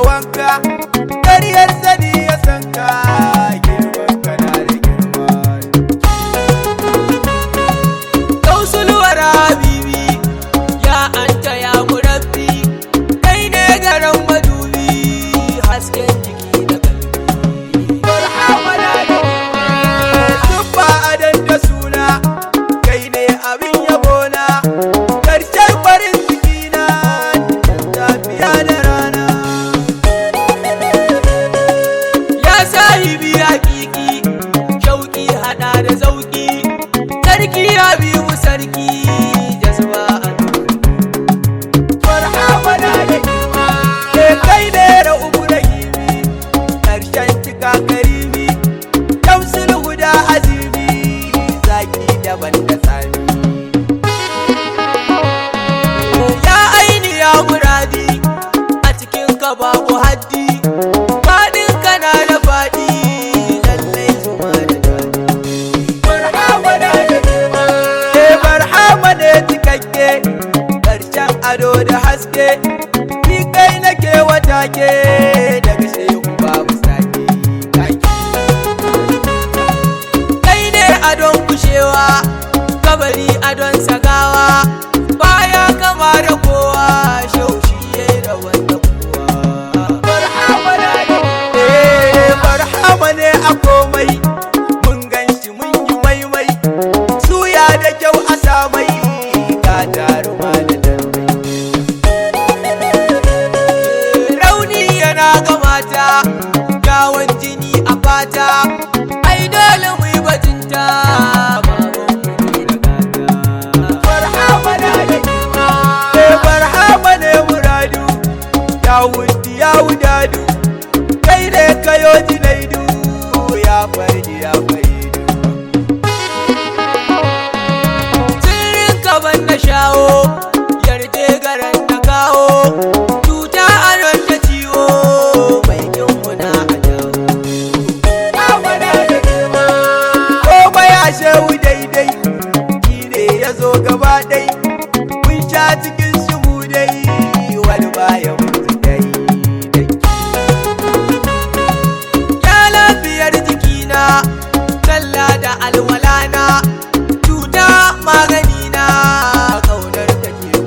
wanka ƙaryar sani ya sanka girman kana da girma Kausulwar habibi ya anta ya murabbi kai ne garan madubi hasken jiki da kalbi barhama na da zubba adan da suna kai ne abin yabona ƙarshen farin ciki na tafiya da rana ya sahibi hakiki shauki hada da zauki sarki habibu sarki jazba barhama na da girma kai ne ra'ubu rahimi ƙarshen cika karimi shamsul huda azimi zaki daban da sami ya aini ya muradi a cikin ka babu haddi fadin kana da fadi lallai zuma da dadi barhama na da girma barhama ne cikakke ƙarshen ado da haske ni kai nake wata ke daga shehu babu sake kaki kai ne adon kushewa kabari adon sagawa baya kama da kowa shaushi yayi da wanda kowa barhama na da barhama ne a komai mun ganshi mun yi maimai suya da kyau a samai ga jaruma da damai rauni yana ga mata gawon jini a fata ai dole mu yi bajinta babanmu ne da gata barhama na da girma barhama ne muradu ya wudi ya wudadu kai ne kayo jinaidu ya farji ya faidu sirrin kaban na shawo yarje garan na kawo cuta a nan ta ciwo mai kin muna a jawo barhama na da girma komai a shehu daidai shi ne ya zo gaba dai mun sha cikin shi mu dai wani bayan mutu daidai ya lafiyar jikina sallah da alwalana cuta magani na kaunar take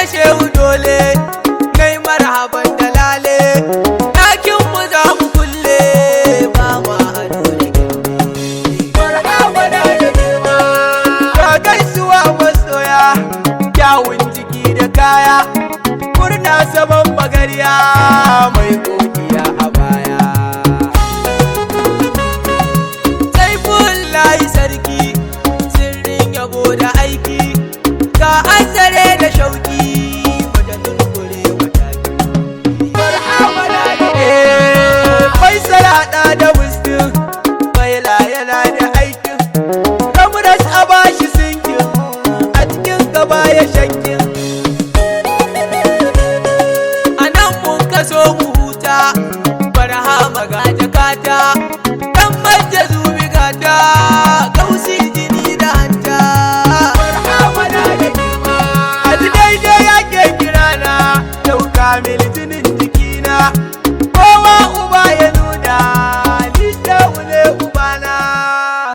na shehu dole kai marhaban dalale ɗakin mu za mu kulle ba ma ado da marhaba da girma ka gaisuwa masoya kyawun jiki da kaya murna saman magarya mai